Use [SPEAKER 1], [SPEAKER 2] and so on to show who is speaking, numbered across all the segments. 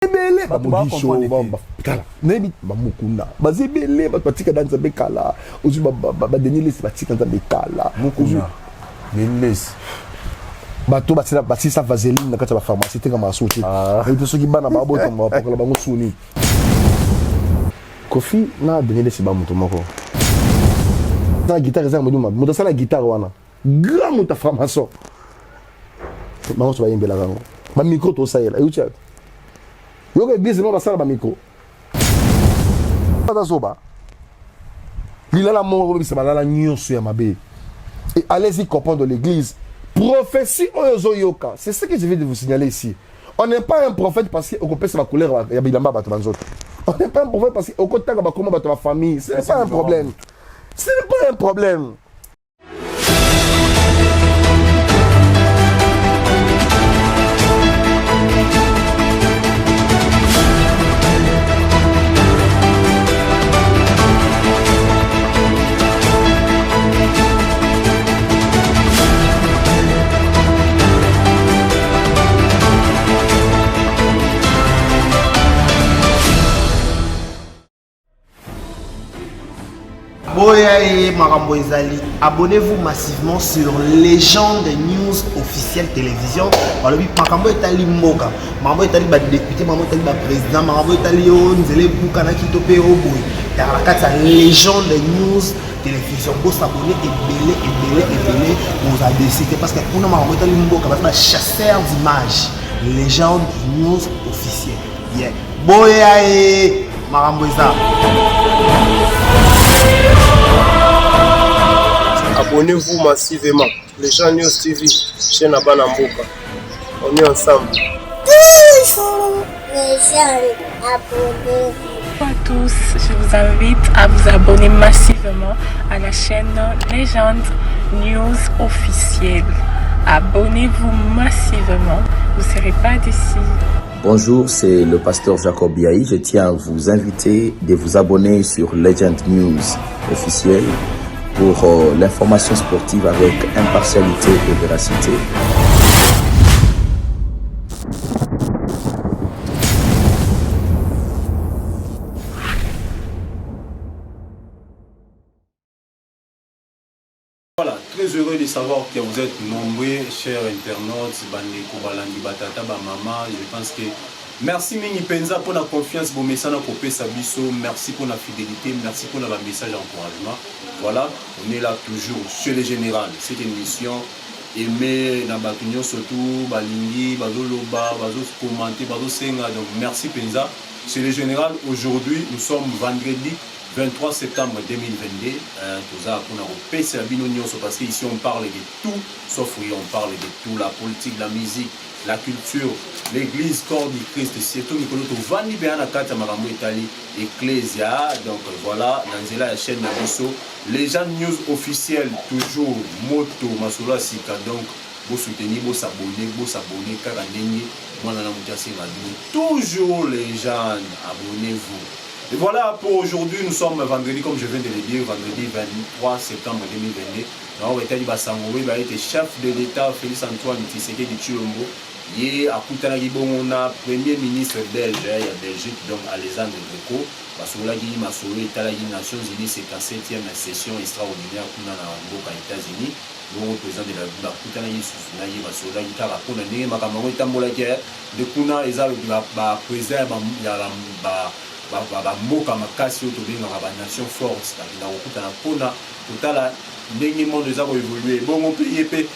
[SPEAKER 1] Ebele bamodisho bakala nebi bamukuna bazebele batika danza bekala ozu ba denilesi batika danza bekala
[SPEAKER 2] mukuna denilesi
[SPEAKER 1] bato basisa vaseline na kati ya pharmacie tenga masuti et soki bana babota bapokola bango suni Kofi na denilesi ba muto moko na guitare za moduma muto sala guitare wana grand muta pharmacien bango so bayembela bango ba micro to sayela eucha yo que église non basala ba micro pas zoba lila la mort bisa balala nyonso ya mabe et allez-y comprendre l'église prophétie oyo yoka c'est ce que je viens de vous signaler ici. On n'est pas un prophète parce qu'on peut sa couleur ya bilamba bato banzoto. On n'est pas un prophète parce qu'on compte ba comment bato la famille, ce n'est pas un problème. Ce n'est pas un problème.
[SPEAKER 3] Abonnez-vous massivement sur Légende News officielle télévision. Makambo etali mboka, makambo etali ba député, makambo etali ba président, makambo etali yo nzele bukana kitope oboy. La carte Légende News télévision. Vous s'abonner et vous avez parce que pour nous makambo etali mboka, ba chasseur d'images. Légende News officielle. Yeah. Boya et makambo eza.
[SPEAKER 4] Abonnez-vous massivement. Les gens News TV, chaîne à Banamboka. On est ensemble.
[SPEAKER 5] Toujours les gens, abonnez-vous.
[SPEAKER 6] Bonjour à tous, je vous invite à vous abonner massivement à la chaîne Légende News officielle. Abonnez-vous massivement, vous ne serez pas déçus.
[SPEAKER 7] Bonjour, c'est le pasteur Jacob Biaï. Je tiens à vous inviter de vous abonner sur Legend News officielle pour l'information sportive avec impartialité et véracité.
[SPEAKER 2] Voilà, très heureux de savoir que vous êtes nombreux, chers internautes, Bandeko, Balandi, Batata, Bamama. Je pense que merci Mingi Penza pour la confiance, pour message pour Sabiso, merci pour la fidélité, merci pour le message d'encouragement. Voilà, on est là toujours chez les générales. C'est une mission aimée dans Bakignon surtout, Balingi, Bazo Loba, Bazo commenter, Bazo Senga. Donc merci Penza. Chez les générales, aujourd'hui nous sommes vendredi 23 septembre 2022. Parce qu'ici on parle de tout, sauf oui, on parle de tout, la politique, la musique, la culture, l'église, corps du Christ, surtout Mikoloto, Vani Béana Kata Marambo Italie, Ecclesia. Donc voilà, dans la chaîne Nabiso, les gens news officiels, toujours Moto, Masula Sika. Donc, vous soutenez, vous s'abonnez, Karandeni, moi, toujours les gens, abonnez-vous. Et voilà pour aujourd'hui, nous sommes vendredi, comme je viens de le dire, vendredi 23 septembre 2022. Nous avons été chef de l'État, Félix Antoine Tshisekedi Tshilombo. Il a premier ministre belge, il y a Belgique, donc Alexandre Greco. Parce que là, il y a les Nations Unies, c'est la 7e session extraordinaire pour les États-Unis. Le président de la Koutana Yissoufina, il y a mboka makasi oyo tobengaka banation force na kokutana mpona kotala ndenge monde eza koévolue bongo mpe ye mpe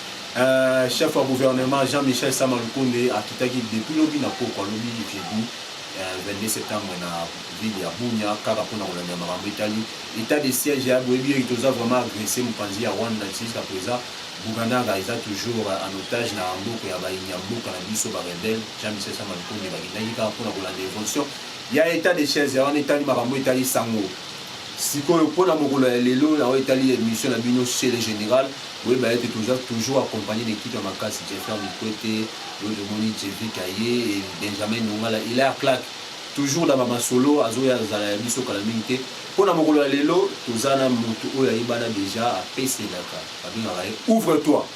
[SPEAKER 2] chef ya gouvernement Jean-Michel Sama Lukonde akitaki depuis lobi na poko alobi jeudi 22 septembre na ville ya Bunia kaka mpona kolanda makambo etali état de siège ya boyebi eki toza vraiment agressé mopanzi ya Rwanda jusqu'à présent Buganda eza toujours en otage na mboka ya bayinya mboka na biso barebelle Jean-Michel Sama Lukonde bakendaki kaka mpona kolanda évolution. Il y a état de chaise, il y a un état de marambo, état de sango. Si on prend la mokolo ya lelo, il y a état de mission la bino chez le général. Oui, bah être toujours accompagné d'équipe à Makasi, Jeffrey Mikote, le Moni Jeffrey Kaye et Benjamin Nongala. Il est à claque. Toujours dans ma solo, Azoya Zala Biso Kalamité. Pour la mokolo ya lelo, Tozana Moto Oya Ibana déjà à PC Dakar. Ouvre-toi.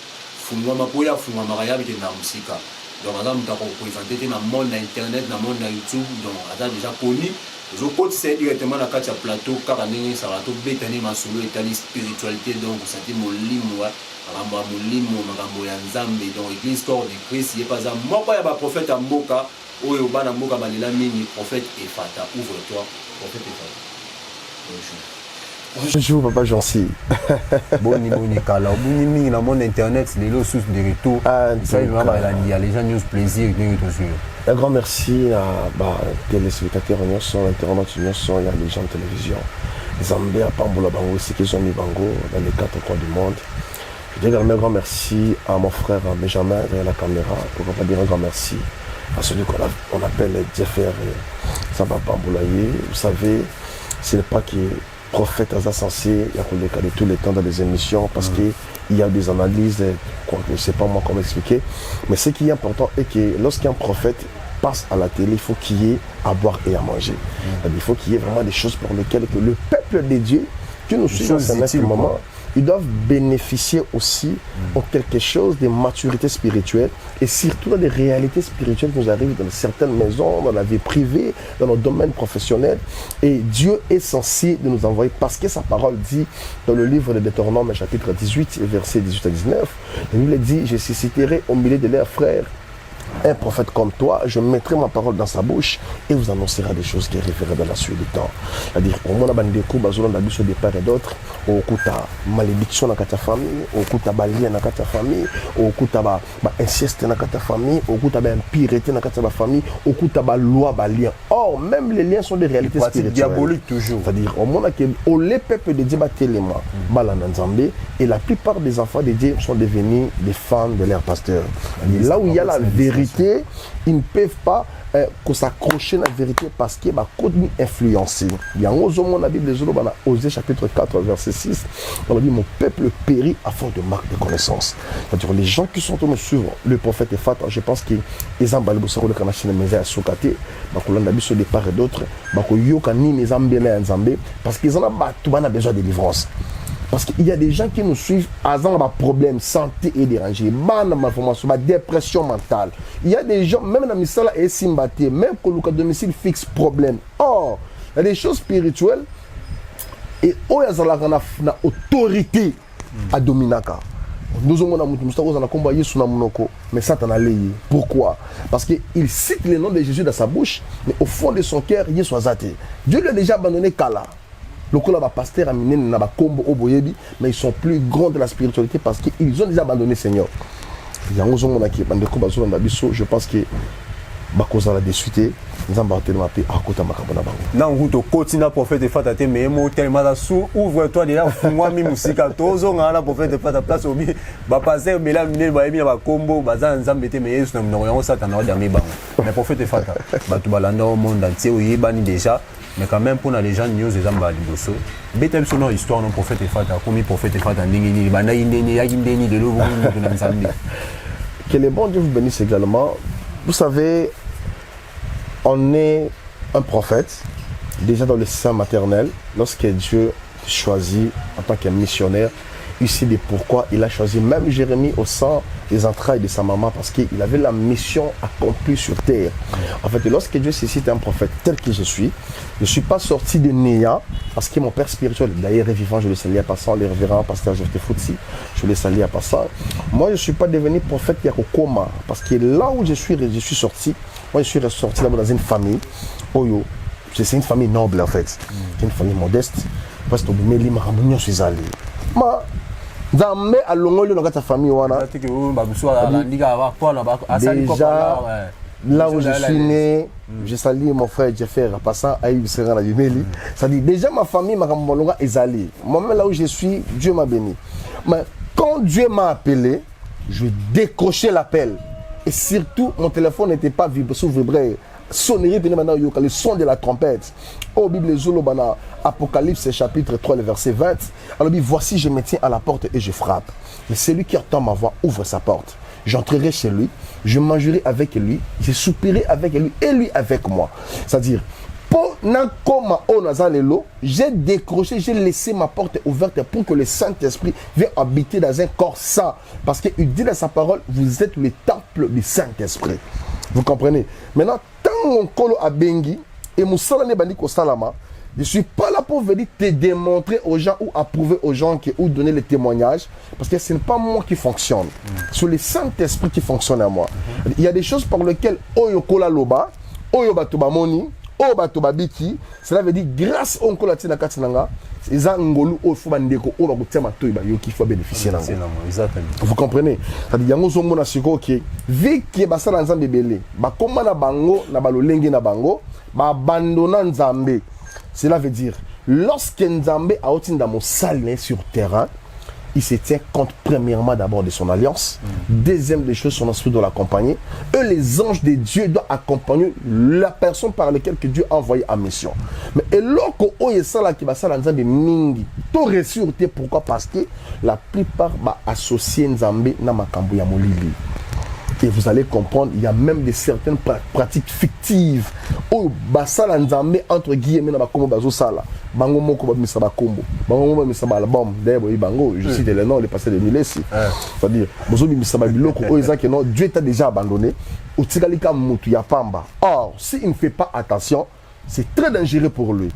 [SPEAKER 2] Fungwa Mapoya, Fungwa Maraya avec Namusika. donc aza moto akopresente te na monde na internet na monde na YouTube, donc aza déjà connu ozokotisa directement na kati ya plateau kaka ndenge esala tobetani masolo etali spiritualité, donc osati molimo makambo ya molimo makambo ya nzambe, donc église corps de Christ ye paza moko ya baprofete ya mboka oyo bana mboka balela mingi. Prophète Efata, ouvre-toi. Prophète Efata.
[SPEAKER 1] Bonjour papa Jancy.
[SPEAKER 8] Boni kala boni mingi na mon internet les lots sources de retour. Ça il y a les gens news plaisir de retour.
[SPEAKER 1] Un grand merci à téléspectateurs nyonso, internautes nyonso, il y a les gens de télévision. Zambé à Pambola Bango aussi qui sont mis Bango dans les 4 coins du monde. Je dis également un grand merci à mon frère Benjamin derrière la caméra. Pourquoi pas dire un grand merci à celui qu'on appelle Jeffer Samba Pambolaye. Vous savez, ce n'est pas qui prophète Aza censé, il y a le cas de tous les temps dans les émissions parce qu'il y a des analyses, je ne sais pas moi comment expliquer, mais ce qui est important est que lorsqu'un prophète passe à la télé, il faut qu'il y ait à boire et à manger. Il faut qu'il y ait vraiment des choses pour lesquelles que le peuple de Dieu, que nous suivons à ce moment, ils doivent bénéficier aussi de quelque chose de maturité spirituelle et surtout dans des réalités spirituelles qui nous arrivent dans certaines maisons, dans la vie privée, dans nos domaines professionnels. Et Dieu est censé de nous envoyer parce que sa parole dit dans le livre de Deutéronome chapitre 18, versets 18 à 19, la Bible dit « Je susciterai au milieu de leurs frères un prophète comme toi, je mettrai ma parole dans sa bouche et vous annoncera des choses qui arriveront dans la suite du temps. » C'est-à-dire, au moins, on a des coups, on a des part et d'autres, au coup de malédiction dans ta famille, au coup de balien dans ta famille, au coup de inceste dans ta famille, au coup de impureté dans ta famille, au coup de loi balien. Or, même les liens sont des réalités spirituelles.
[SPEAKER 8] Diabolique toujours.
[SPEAKER 1] C'est-à-dire, au moins, les peuples de Dieu téléma, Balananzambé, et la plupart des enfants de Dieu sont devenus des fans de leur pasteur. Là où il y a la vérité, ils ne peuvent pas s'accrocher à la vérité parce qu'ils sont influencés. Il y a la Bible de Osée chapitre 4 verset 6, on dit mon peuple périt à faute de marque de connaissance. C'est-à-dire les gens qui sont en train de suivre le prophète Efata, je pense qu'ils ont balé le canachine mais à Sokate, bakola na biso de part et d'autre, bakoyoka ni les ambena nzambe parce qu'ils ont besoin de délivrance. Parce qu'il y a des gens qui nous suivent à un problème santé et dérangé, malformation, dépression mentale. Il y a des gens, même dans le misala et simbaté, même que le domicile fixe problème. Or, il y a des choses spirituelles et où il y a une autorité à Dominaka. Nous avons mais Satan a lié. Pourquoi? Parce qu'il cite le nom de Jésus dans sa bouche, mais au fond de son cœur, il est soisaté. Dieu lui a déjà abandonné Kala. Le pasteur a mis un combo au boyebi, mais ils sont plus grands de la spiritualité parce qu'ils ont déjà abandonné le Seigneur. Il y a un homme qui je pense que bakoza la désuité nous avons tellement appelé à côté makabona bango
[SPEAKER 8] na nguto continue prophète Efata te mais mo tellement ça sous ouvre-toi déjà moi mi musika tozo ngala prophète Efata place obi ba passer mais là mine ba yemi ba kombo baza nzambe te mais yesu na mnoyo Satan na dernier bango mais prophète Efata batu balanda au monde entier oyebani déjà mais quand même pour les gens news les amba liboso betel sono histoire non prophète Efata comme prophète Efata ndingi ni bana indeni ya indeni de l'eau na nzambe.
[SPEAKER 1] Que le bon Dieu vous bénisse également. Vous savez, on est un prophète, déjà dans le sein maternel, lorsque Dieu choisit en tant que missionnaire, ici de pourquoi il a choisi même Jérémie au sein des entrailles de sa maman, parce qu'il avait la mission accomplie sur terre. En fait, lorsque Dieu suscite un prophète tel que je suis pas sorti de Néa, parce que mon père spirituel, d'ailleurs est vivant, je le salue à passant, le révérend pasteur Joseph Foutsi, je le salue à passant. Moi, je ne suis pas devenu prophète Yakokoma, parce que là où je suis sorti, moi je suis ressorti là dans une famille, Oyo, c'est une famille noble en fait, c'est une famille modeste, parce que je suis allé. Nzambe alongoli na kata famille wana déjà là où je suis né, je salue mon frère Jeffer en passant à Ibisera na Bimeli. Ça dit déjà ma famille makambolonga ezali. Moi-même là où je suis, Dieu m'a béni. Mais quand Dieu m'a appelé, je décrochais l'appel et surtout mon téléphone n'était pas vibré. Sonnerie le son de la trompette. Au Bible Zolobana, Apocalypse chapitre 3, le verset 20. Alors voici, je me tiens à la porte et je frappe. Mais celui qui entend ma voix ouvre sa porte. J'entrerai chez lui, je mangerai avec lui, je soupirai avec lui et lui avec moi. C'est-à-dire, pour Nakoma Onazalelo, j'ai décroché, j'ai laissé ma porte ouverte pour que le Saint-Esprit vienne habiter dans un corps saint. Parce qu'il dit dans sa parole, vous êtes le temple du Saint-Esprit. Vous comprenez? Maintenant, tant mon colo a bengi, et Moussala Nebandi Kosalama, je ne suis pas là pour venir te démontrer aux gens ou approuver aux gens ou donner les témoignages, parce que ce n'est pas moi qui fonctionne. C'est le Saint-Esprit qui fonctionne à moi. Il y a des choses par lesquelles Oyo Kola Loba, Oyo Batoba Moni, Oyo Batoba Biki, cela veut dire grâce au Kola Tina Katinanga, c'est un ngolu au Fubandeko, au Bakutema Toiba, qui faut bénéficier. Vous comprenez? C'est-à-dire, il y a un zomo na siko qui, vu que Basala Nzambe Bele, Bakoma na bango, na balolengi na bango, ba abandonna Nzambe. Cela veut dire, lorsque Nzambe a outin dans mon salle sur terrain, il se tient compte premièrement d'abord de son alliance, deuxième des choses, son esprit doit l'accompagner. Eux, les anges de Dieu doivent accompagner la personne par laquelle que Dieu a envoyé en mission. Mais et lorsque Oye Sala qui va ça Nzambe mingi, tout ressurté, pourquoi? Parce que la plupart va associer Nzambe na makambo ya molili. Et vous allez comprendre, il y a même des certaines pratiques fictives. Oh, basala Nzambe entre guillemets na bakombo bazo sala. Bango moko ba misa bakombo. Bango moko misa ba album. D'ailleurs, bango, je cite les noms, les passés de Milesi. C'est-à-dire, bozo misa ba biloko o ezaki non, Dieu t'a déjà abandonné. O tigalika mutu ya pamba. Or, s'il ne fait pas attention, c'est très dangereux pour lui.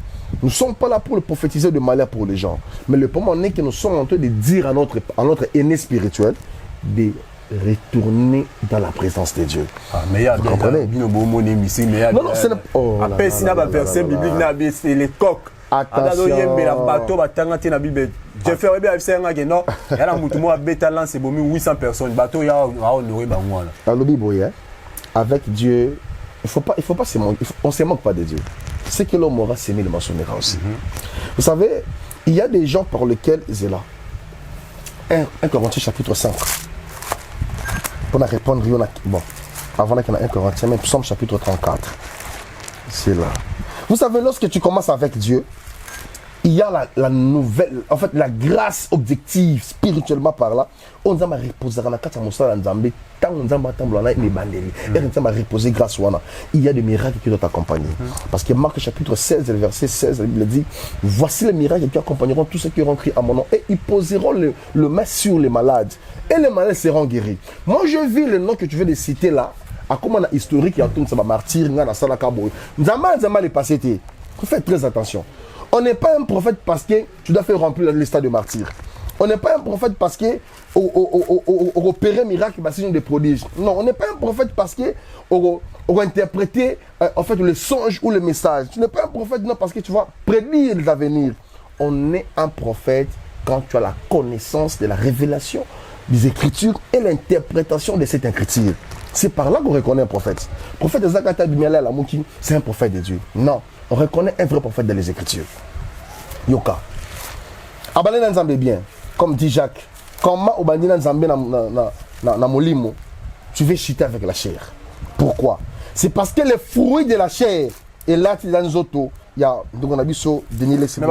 [SPEAKER 1] Nous ne sommes pas là pour le prophétiser de malheur pour les gens. Mais le moment est que nous sommes en train de dire à notre aîné spirituel de retourner dans la présence de Dieu. Vous comprenez? Non, non, c'est pas... Oh,
[SPEAKER 8] après, si on a un verset biblique, c'est les coqs.
[SPEAKER 1] Attention.
[SPEAKER 8] Je ferai bien que non, il y a un mouton à Bétalan, c'est 800 personnes. Bateau, il y a honoré Bangoua.
[SPEAKER 1] Avec Dieu, il faut pas se moquer. On ne se moque pas de Dieu. Ce que l'homme aura sémé, le mensonnera aussi. Vous savez, il y a des gens par lesquels ils sont là. 1 Corinthiens chapitre 5. Pour répondre, bon, avant qu'il y ait un Corinthien, mais Psaume chapitre 34. C'est là. Vous savez, lorsque tu commences avec Dieu, il y a la nouvelle, en fait, la grâce objective, spirituellement par là. On va reposer dans la carte à Nzambe, tant on va reposer grâce à il y a des miracles qui doivent t'accompagner. Parce que Marc chapitre 16, le verset 16, la Bible dit, voici les miracles qui accompagneront tous ceux qui auront crié à mon nom et ils poseront le main sur les malades et les malades seront guéris. Moi, je vis le nom que tu veux de citer là, à comment on a historique qui entoure ça martyr, na salakabo. Nzamba les passé. Faites très attention. On n'est pas un prophète parce que tu dois faire remplir la liste de martyrs. On n'est pas un prophète parce que on opérer miracle, c'est des prodiges. Non, on n'est pas un prophète parce que on interpréter en fait le songe ou le message. Tu n'es pas un prophète non parce que tu vas prédire l'avenir. On est un prophète quand tu as la connaissance de la révélation des Écritures et l'interprétation de cette écriture. C'est par là qu'on reconnaît un prophète. Le prophète de Zakata Bimiala Lamouki, c'est un prophète de Dieu. Non, on reconnaît un vrai prophète dans les Écritures. Yoka. Abalé Nzambe bien, comme dit Jacques, comment Obandi Nzambe na molimo, tu veux chuter avec la chair. Pourquoi? C'est parce que les fruits de la chair, et là, tu es dans les autos, il y a, donc on a vu sur Denis Lexi.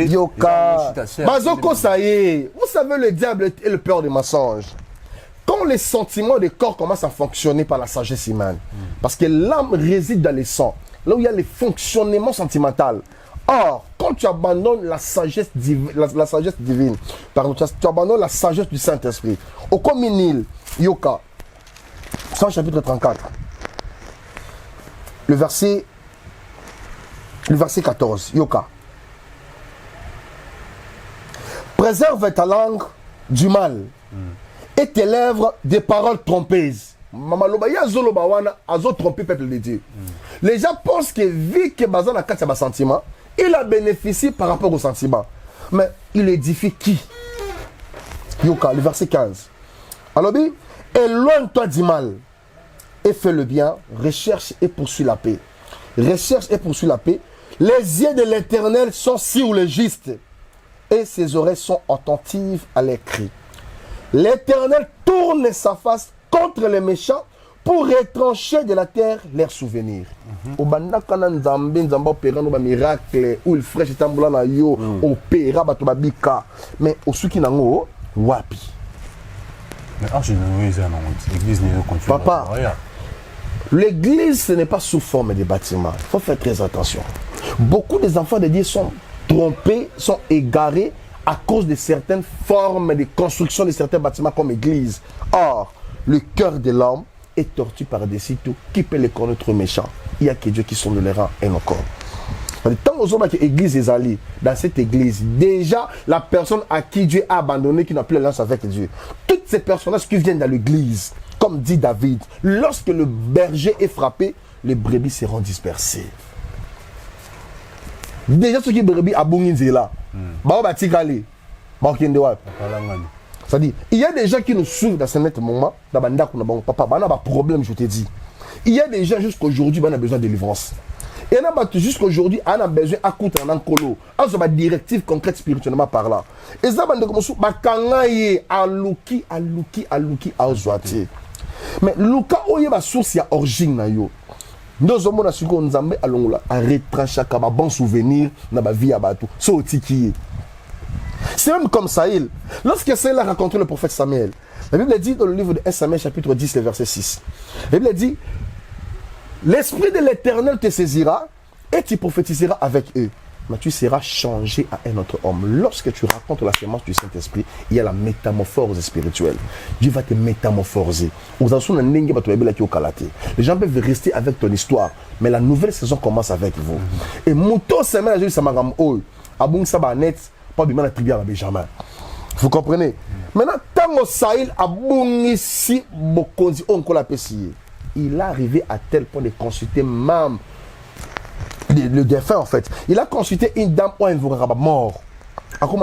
[SPEAKER 1] Yoka. Bazoko, ça y est. Vous savez, le diable est le père des mensonges. Quand les sentiments du corps commencent à fonctionner par la sagesse humaine, parce que l'âme réside dans les sangs, là où il y a les fonctionnements sentimentaux. Or, quand tu abandonnes la sagesse divine, pardon, tu abandonnes la sagesse du Saint-Esprit, au communil, Yoka, Psaume chapitre 34, le verset 14, Yoka. Préserve ta langue du mal et tes lèvres des paroles trompeuses. Peuple de Dieu. Les gens pensent que vu que Bazan a 4 sentiments, il a bénéficié par rapport aux sentiments. Mais il édifie qui? Yoka, le verset 15. Alors, éloigne-toi du mal et fais le bien, recherche et poursuis la paix. Recherche et poursuis la paix. Les yeux de l'Éternel sont sur le juste et ses oreilles sont attentives à leurs cris. L'Éternel tourne sa face contre les méchants pour retrancher de la terre leurs souvenirs. Au bandakana nzambe nzamba opéra no ba miracle ou il fraîche tambula na yo opéra bato babika mais osuki nango wapi.
[SPEAKER 8] Mais l'église ne continue.
[SPEAKER 1] Papa, L'église, ce n'est pas sous forme de bâtiments. Il faut faire très attention. Beaucoup des enfants de Dieu sont trompés, sont égarés à cause de certaines formes de construction de certains bâtiments comme église. Or, le cœur de l'homme est tortu par-dessus tout. Qui peut les connaître méchants? Il n'y a que Dieu qui sonde les rangs et nos corps. Tant aux hommes que l'église est allée, dans cette église, déjà la personne à qui Dieu a abandonné, qui n'a plus l'alliance avec Dieu, toutes ces personnages qui viennent dans l'église, comme dit David, lorsque le berger est frappé, les brebis seront dispersées. Déjà ceux qui brebis à Bunginzela, c'est-à-dire, il y a des gens qui nous suivent dans ce moment, papa, on a un problème, je te dis. Il y a des gens jusqu'aujourd'hui, on a besoin de délivrance. Et jusqu'aujourd'hui, on a besoin d'écouter un colo. On a une directive concrète spirituellement parlant. Et ça, on a commencé à aluki, mais Luka, il y a une source à origine. Nous avons à retrancher un bon souvenir dans la vie. C'est même comme Saïl. Lorsque Saïl a rencontré le prophète Samuel, la Bible dit dans le livre de 1 Samuel chapitre 10, le verset 6. La Bible dit, l'Esprit de l'Éternel te saisira et tu prophétiseras avec eux. Mais tu seras changé à un autre homme. Lorsque tu racontes la sémence du Saint-Esprit, il y a la métamorphose spirituelle. Dieu va te métamorphoser. Les gens peuvent rester avec ton histoire, mais la nouvelle saison commence avec vous. Et Mouto Semen a dit Samagam Oy, Aboung Sabanet, pas du mal à tribu à Benjamin. Vous comprenez? Maintenant, tant que Saïl a bon ici, on l'a pessillé. Il est arrivé à tel point de consulter même le défunt en fait. Il a consulté une dame où elle vous mort. Donc,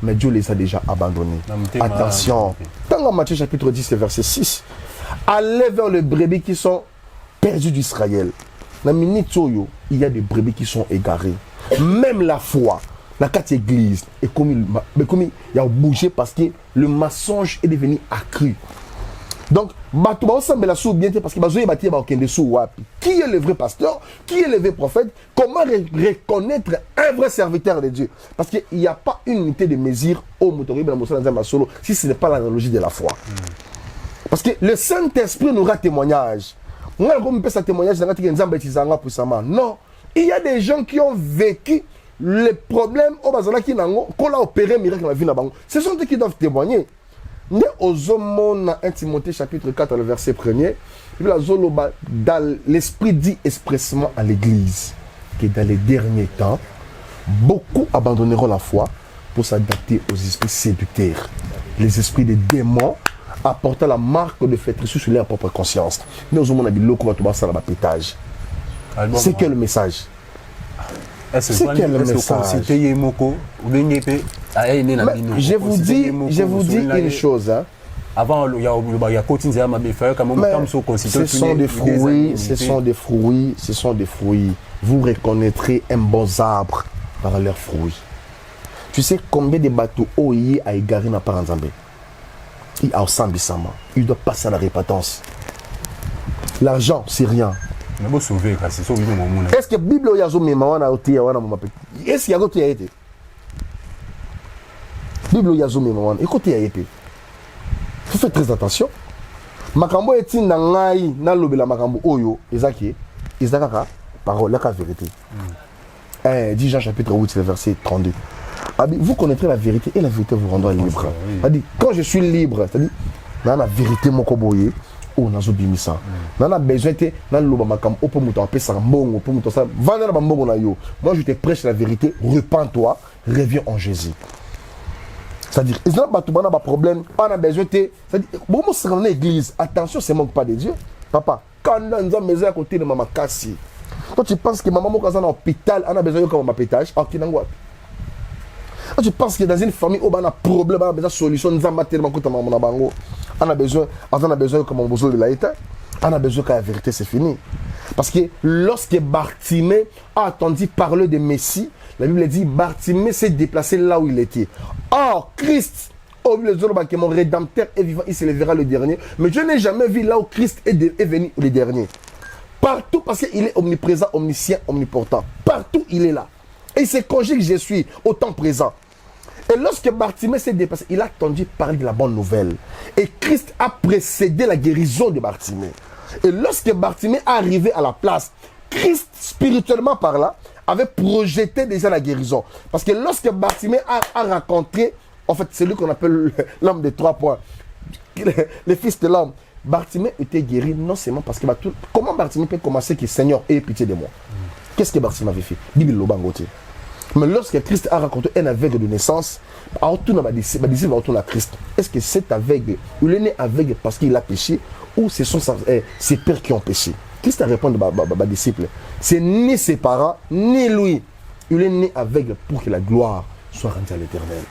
[SPEAKER 1] mais Dieu les a déjà abandonnés. Attention. Dans Matthieu chapitre 10, verset 6, allez vers les brebis qui sont perdus d'Israël. Il y a des brebis qui sont égarées. Même la foi. La carte église est comme il a bougé parce que le mensonge est devenu accru. Donc, qui est le vrai pasteur? Qui est le vrai prophète? Comment reconnaître un vrai serviteur de Dieu? Parce qu'il n'y a pas une unité de mesure au solo si ce n'est pas l'analogie de la foi. Parce que le Saint-Esprit nous rend témoignage. Non, il y a des gens qui ont vécu les problèmes au Bazala qui n'ont pas opéré miracle dans la vie. Ce sont eux qui doivent témoigner. Dans 1 Timothée chapitre 4, le verset 1er, dans l'Esprit dit expressément à l'Église que dans les derniers temps, beaucoup abandonneront la foi pour s'adapter aux esprits séducteurs, les esprits des démons, apportant la marque de flétrissure sur leur propre conscience. Nous avons dit pétage. C'est quel message? C'est quel message? Je vous dis une chose. Hein.
[SPEAKER 8] Avant, il y a
[SPEAKER 1] ce sont des fruits, ce sont des fruits, ce sont des fruits. Vous reconnaîtrez un bon arbre par leurs fruits. Tu sais combien de bateaux OIE a égaré dans Paranzambé? Il a au Sambisama. Il doit passer à la répétence. L'argent, c'est rien. Est-ce que la Bible est Est-ce qu'il y a d'autres été? Bible est écoutez, il faut faire très attention. Makambo est nangai na lobela makambo oyo ezaki ezaka parole la vérité. 10 Jean chapitre 8 verset 32. Vous connaîtrez la vérité et la vérité vous rendra libre. Quand je suis libre, c'est-à-dire dans la vérité mon koboye o nazo bimisa. Dans la besoin te na loba makambo opo muto apesa mbongo opo muto sa vendre na mbongo na yo. Moi je te prêche la vérité, repens-toi, reviens en Jésus. C'est-à-dire, il n'y a pas de problème, on a besoin de... C'est-à-dire, bon, moi, c'est dans l'église, attention, c'est manque pas de Dieu. Papa, quand on a une maison à côté de maman Kassi, toi tu penses que maman est dans l'hôpital, on a besoin de comme un pétage, ok, toi tu penses que dans une famille, on a un problème, on a besoin de solution, on a besoin comme un besoin de la état, on a besoin que la vérité c'est fini. Parce que lorsque Bartimée a entendu parler de Messie, la Bible dit Bartimée s'est déplacé là où il était. Or, Christ, mon rédempteur est vivant, il se lèvera le dernier. Mais je n'ai jamais vu là où Christ est venu le dernier. Partout, parce qu'il est omniprésent, omniscient, omnipotent. Partout, il est là. Et il se conjugue, je suis autant présent. Et lorsque Bartimée s'est dépassé, il a entendu parler de la bonne nouvelle. Et Christ a précédé la guérison de Bartimée. Et lorsque Bartimée est arrivé à la place, Christ, spirituellement par là, avait projeté déjà la guérison. Parce que lorsque Bartimée a rencontré, en fait, c'est lui qu'on appelle l'homme des 3 points, le fils de l'homme, Bartimée était guéri non seulement parce que comment Bartimée peut commencer que Seigneur ait pitié de moi? Qu'est-ce que Bartimée avait fait? Mais lorsque Christ a rencontré un aveugle de naissance, disciple retourne à Christ. Est-ce que cet aveugle, il est né aveugle parce qu'il a péché ou ce sont ses pères qui ont péché? Christ a répondu à disciple. C'est ni ses parents, ni lui. Il est né aveugle pour que la gloire soit rendue à l'Éternel.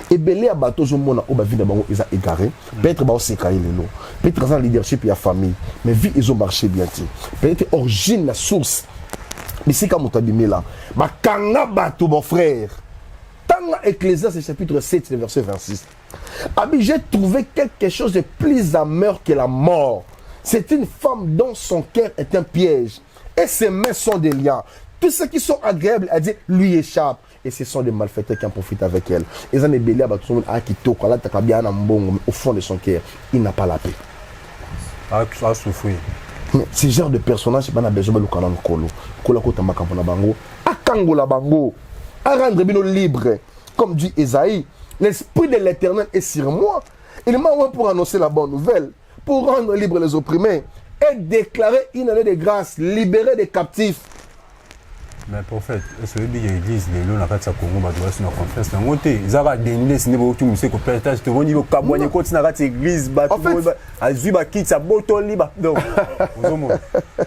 [SPEAKER 1] Et belé à bateau je mona au vie d'abord ils ont égaré peut-être ba aussi caillé les lots peut-être dans leadership et la famille mais vie ils ont marché bien peut-être origine la source mais c'est comme tu as dit là ba kanga bateau mon frère dans Ecclésiaste chapitre 7 verset 26 abi j'ai trouvé quelque chose de plus amer que la mort. C'est une femme dont son cœur est un piège et ses mains sont des liens. Tous ceux qui sont agréables à dire lui échappent. Et ce sont des malfaiteurs qui en profitent avec elle. Ils ont des bélés à battre au fond de son cœur. Il n'a pas la paix.
[SPEAKER 8] À souffrir.
[SPEAKER 1] Mais ce genre de personnage, il a besoin de le kolo. Kola kota makambo bango. A kango la bango. A rendre bino libre. Comme dit Esaïe, l'esprit de l'Éternel est sur moi. Il m'a envoyé pour annoncer la bonne nouvelle, pour rendre libre les opprimés et déclarer une année de grâce, libérer des captifs.
[SPEAKER 8] Mais prophète, est-ce que l'église, les lois, la carte Congo, va devoir se faire confiance. Dans le ils ont dénudé, ce n'est pas tout le monde qui partage. Tout le monde dit que Kabouani continue à la église, à Zuba quitte sa bouton libre. Donc, vous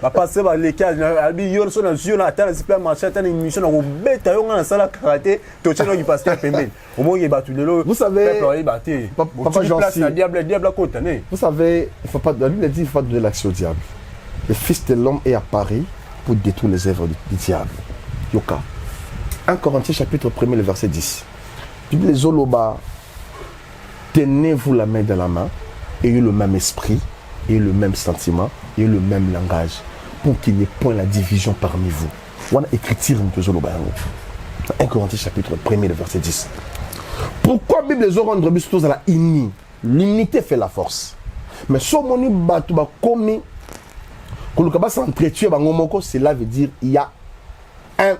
[SPEAKER 8] va passer par les cases. Il y a une zone à terre, il y a une mission, on bête, on a un salaire karaté, tout le monde qui passe à Pembe. Au moins, il y a battu les lois.
[SPEAKER 1] Vous savez,
[SPEAKER 8] Papa Jean-Cy,
[SPEAKER 1] vous savez, il ne faut pas donner l'accès au diable. Le Fils de l'homme est à Paris pour détruire les œuvres du diable. Yoka. 1 Corinthiens chapitre 1er, le verset 10. Bible Zoloba, tenez-vous la main dans la main, ayez le même esprit, ayez le même sentiment, ayez le même langage, pour qu'il n'y ait point la division parmi vous. On a écrit de Zoloba. 1 Corinthiens chapitre 1er, le verset 10. Pourquoi Bible Zoloba rend à la uni? L'unité fait la force. Mais si on a battu commis, cela veut dire il y a un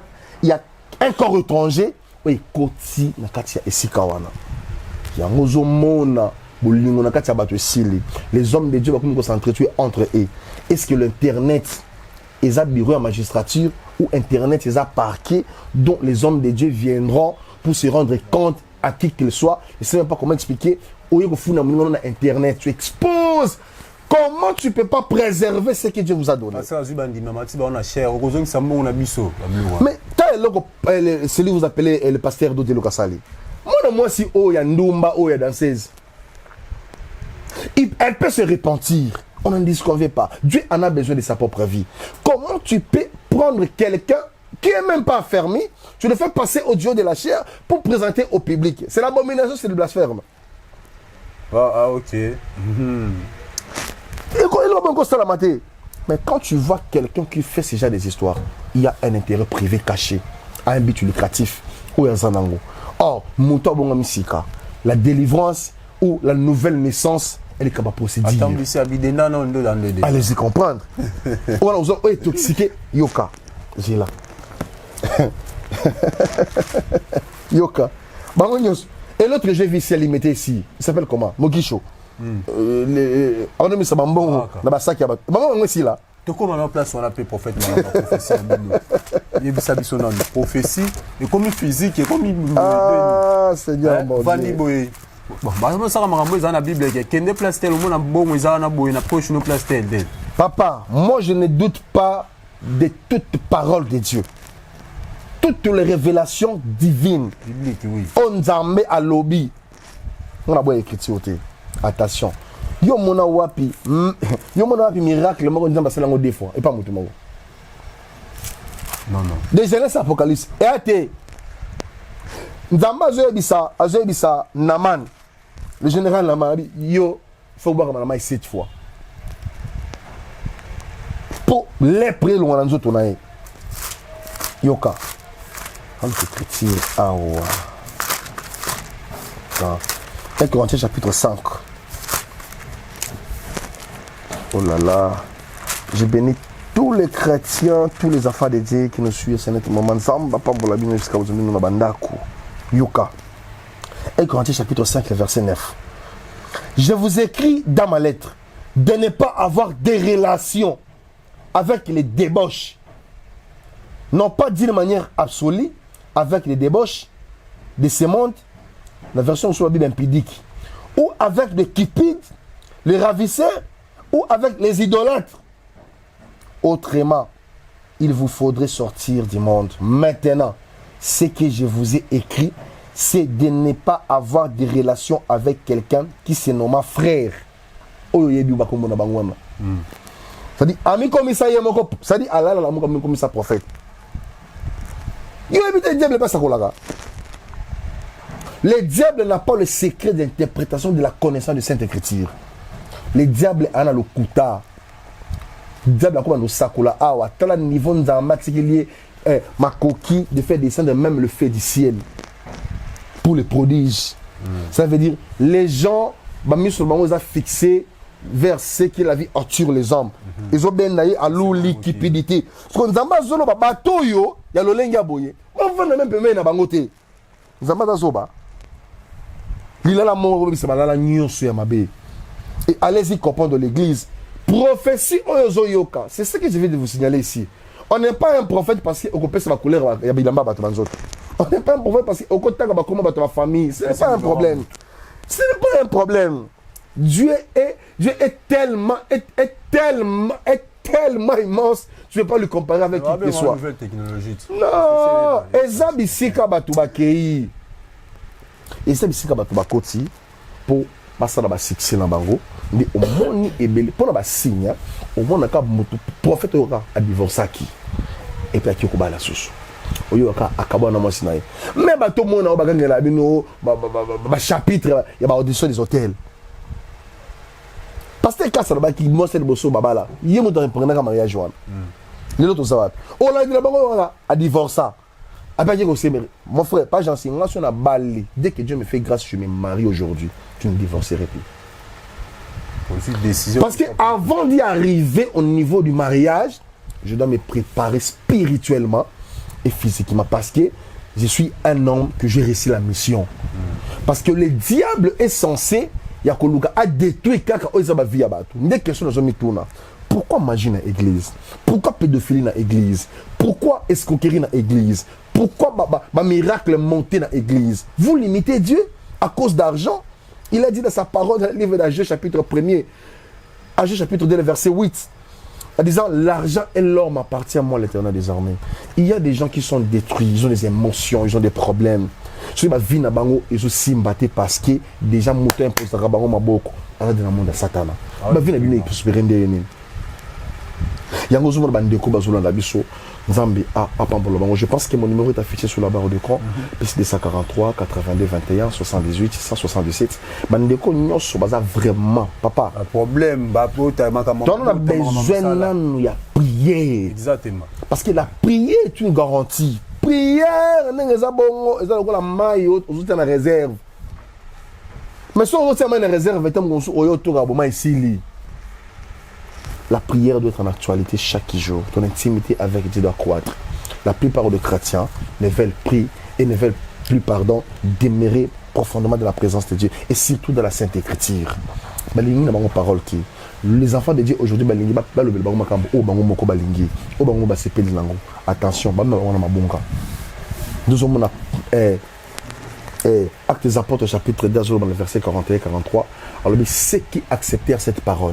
[SPEAKER 1] corps étranger oui koti na katia esikawana ya ngozomona bolingo na katia bato esili les hommes de Dieu vont s'entretuer entre eux. Est-ce que l'internet est un bureau à magistrature ou internet est un parquet dont les hommes de Dieu viendront pour se rendre compte à qui qu'il soit? Je ne sais même pas comment expliquer. Au lieu de internet, tu exposes. Comment tu ne peux pas préserver ce que Dieu vous a donné? Mais celui que vous appelez le pasteur d'Odé Lokasali. Moi, si il y a Ndumba, il y a danseuse. Elle peut se repentir. On n'en disconvient pas. Dieu en a besoin de sa propre vie. Comment tu peux prendre quelqu'un qui n'est même pas affermi, tu le fais passer au Dieu de la chair pour présenter au public? C'est l'abomination, c'est le blasphème.
[SPEAKER 8] Ah, ok.
[SPEAKER 1] Mais quand tu vois quelqu'un qui fait ce genre des histoires, il y a un intérêt privé caché, un but lucratif. Or, la délivrance ou la nouvelle naissance, elle est capable de procéder. Allez-y comprendre. Voilà, vous avez intoxiqué Yoka. J'ai là. Yoka. Et l'autre, j'ai vu celle limité ici. Il s'appelle comment? Mogisho. On a mis ça bambon dans la sac. Maman, ici là.
[SPEAKER 8] Tu comme en place, on appelle prophète, prophétie. Il y a une prophétie, et comme une physique, et comme une.
[SPEAKER 1] Ah, Seigneur, mon Dieu.
[SPEAKER 8] Bon, ça dans la Bible, il y a place tel, on a bon, ils ont approche nos place tel.
[SPEAKER 1] Papa, moi je ne doute pas de toute parole de Dieu. Toutes les révélations divines.
[SPEAKER 8] Biblique, oui.
[SPEAKER 1] On s'en à lobby. On a beau écrire. Attention. Yo mona wapi miracle moko nzamba sala ngo des fois et pas mutu moko.
[SPEAKER 8] Non.
[SPEAKER 1] De Genèse Apocalypse. Et ate. Nzamba azoyebisa Naman. Le général Naman dit yo faut boire ma 7 fois. Pour les près loin dans autres nae. Yoka. On peut crier awa. l'écran. 1 Corinthiens chapitre 5. Oh là là. Je bénis tous les chrétiens, tous les enfants de Dieu qui nous suivent à ce moment. Jusqu'à aujourd'hui, nous avons Yuka. 1 Corinthiens chapitre 5, verset 9. Je vous écris dans ma lettre de ne pas avoir des relations avec les débauches. Non pas d'une manière absolue avec les débauches de ce monde, la version sur la Bible impudique, ou avec les cupides, les ravisseurs, ou avec les idolâtres. Autrement, il vous faudrait sortir du monde. Maintenant, ce que je vous ai écrit, c'est de ne pas avoir de relation avec quelqu'un qui se nomme frère. C'est-à-dire, ami comme ça, c'est-à-dire, Allah, comme ça, prophète. Le diable n'a pas le secret d'interprétation de la connaissance de Sainte Écriture. Le diable a le kouta. Le diable a comme le sakola. Ah, à tel niveau, nous avons maximisé ma coquille de faire descendre même le feu du ciel pour les prodiges. Ça veut dire, les gens, ils ont fixé vers ce que la vie attire les hommes. Ils ont bien naïe à l'eau liquidité. Parce que nous avons zolo bateau yo, il y a le lenga boye. On va même payer na bangote. Nous avons zoba. Il a la mort, c'est la nuit sur Yamabe. Et allez-y comprendre l'église. Prophétie oyozoyoka. C'est ce que je viens de vous signaler ici. On n'est pas un prophète parce qu'on peut se la couleur il y a bilamba bateau dans autres. On n'est pas un prophète parce qu'on compte comment bateau ma famille. Ce n'est pas un problème. Ce n'est pas un problème. Dieu est tellement immense, tu ne peux pas le comparer avec qui que ce soit. Non, Ezab Isika Batubakei. Ezab Isika Batubakoti pour passer dans le succès dans le bango. Mais au moins, pour le signe, au moins, on a un prophète à divorcer qui. Et puis, il y a la source. Il y a un chapitre, il y a audition des hôtels. Parce que quand ça va qui montre le bosso babala, il y a un prendre comme mariage joan. Les autres savent. On a dit là-bas à divorcer. Après dire aussi mon frère, pas j'en sais, moi sur la balle. Dès que Dieu me fait grâce, je me marie aujourd'hui, tu ne divorcerai plus. Parce que avant d'y arriver au niveau du mariage, je dois me préparer spirituellement et physiquement parce que je suis un homme que j'ai réussi la mission. Parce que le diable est censé a détruit quelqu'un vie à Batou. Des questions dans une tourna. Pourquoi magie dans l'église? Pourquoi pédophilie dans l'église? Pourquoi escroquerie dans l'église? Pourquoi miracle monté dans l'église? Vous limitez Dieu à cause d'argent? Il a dit dans sa parole dans le livre d'Agé chapitre 1er, Agé chapitre 2, verset 8, en disant l'argent et l'or m'appartient à moi l'Éternel des armées. Il y a des gens qui sont détruits, ils ont des émotions, ils ont des problèmes. Sur ma vie na bango ils aussi mbatté parce que déjà moto impose à bango maboko ala de la monde satana ma vie na bino prospérer ndene yango zo ba ndeko bazula na biso nzambe a papa mbolo bango. Je pense que mon numéro est affiché sur la barre d'écran plus 243 82 21 78 177 bandeko nyonso baza vraiment papa
[SPEAKER 8] un problème ba pota makama
[SPEAKER 1] on a besoin nan ya prier
[SPEAKER 8] exactement
[SPEAKER 1] parce que la prière est une garantie. Prière, la maille, aux la réserve. Mais si on a une réserve, la prière doit être en actualité chaque jour. Ton intimité avec Dieu doit croître. La plupart des chrétiens ne veulent prier et ne veulent plus, demeurer profondément dans la présence de Dieu et surtout dans la Sainte Écriture. Les enfants de Dieu aujourd'hui, attention, nous sommes Actes des Apôtres, chapitre 2, dans le verset 41 et 43. Alors, ceux qui acceptèrent cette parole,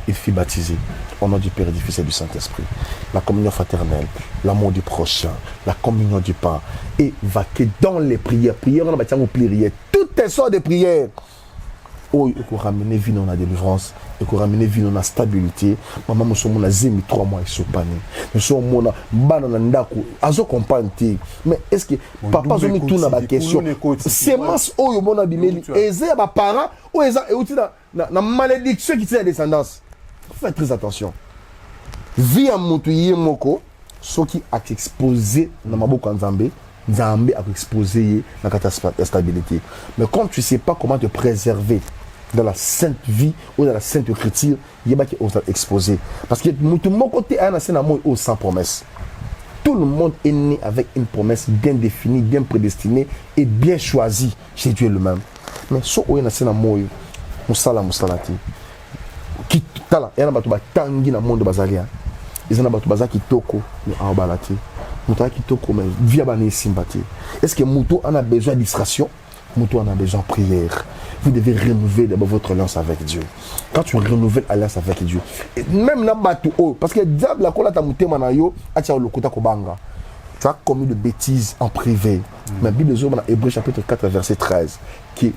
[SPEAKER 1] il fut baptisé au nom du Père et du Fils et du Saint-Esprit. La communion fraternelle, l'amour du prochain, la communion du pain, et vaquer dans les prières. Prières, on a bâti prières, toutes les sortes de prières. Oh, il faut ramener vie dans la délivrance, il faut ramener vie dans la stabilité. Maman, nous sommes 3 mois et soupani. Nous sommes bananandako, azo comprendre. Mais est-ce que papa a mis tout dans la question? C'est mas oh yo mona bimeli. Eze ba parents ou eza et outi na malédiction qui tient la descendance. Faites très attention. Vie à mutu yemoko, ce qui a exposé dans maboko nzambe, Nzambe a exposé la stabilité. Mais quand tu ne sais pas comment te préserver dans la sainte vie ou dans la sainte écriture, il y a qui osent exposer. Parce que tout mon côté a un sans promesse. Tout le monde est né avec une promesse bien définie, bien prédestinée et bien choisie chez Dieu lui-même. Mais si on a un moyo, musala qui tala, il y a un tangi dans le monde bazalia. Il y a un baza qui toko, mais en balati. Mouta qui toko, mais via bané sympathie. Est-ce que Mouto en a besoin de distraction? Mouto en a besoin de prière. Vous devez renouveler d'abord votre alliance avec Dieu. Quand tu renouvelles l'alliance avec Dieu, et même dans le parce que le diable a tu as commis de bêtises en privé. Mais la Bible dit dans Hébreux chapitre 4, verset 13, qui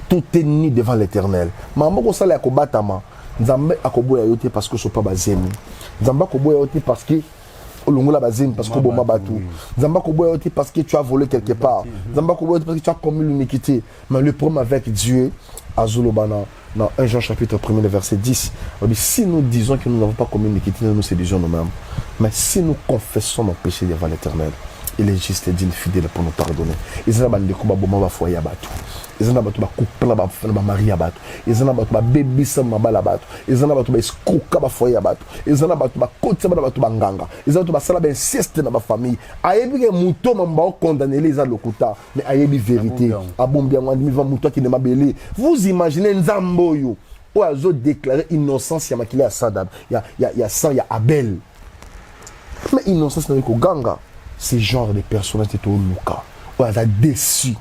[SPEAKER 1] tout est nu devant l'Éternel. Maman, on s'allait à Kobatama. Nzambe akoboya yote parce que ce pas bazemi. Nzambe akoboya yote parce que olongola bazemi parce que boma batu. Nzambe akoboya yote parce que tu as volé quelque part. Nzambe akoboya yote parce que tu as commis l'iniquité. Mais le problème avec Dieu, Azulobana, dans 1 Jean chapitre 1 verset 10, on dit si nous disons que nous n'avons pas commis l'iniquité, nous séduisons nous-mêmes. Mais si nous confessons nos péchés devant l'Éternel, il est juste et digne fidèle pour nous pardonner. Ils ont des combats boma ba foyer batu. Ils ont des couple ba mari batu. Ils ont des bébé sama ba batu. Ils ont des escrocs ba foyer batu. Ils ont des côté ba batu banganga. Ils ont des sala ben inceste na ba famille. Ayebi ke muto mamba condamner les lokuta, mais ayebi vérité. Abombia ngandi va muto qui ne mabeli. Vous imaginez Nzamboyo ou azo déclarer innocence ya makile ya Sadab. Il y a sang, il y a Abel. Mais innocence na ko ganga. Ce genre de personnes étaient au Luka. On a déçu.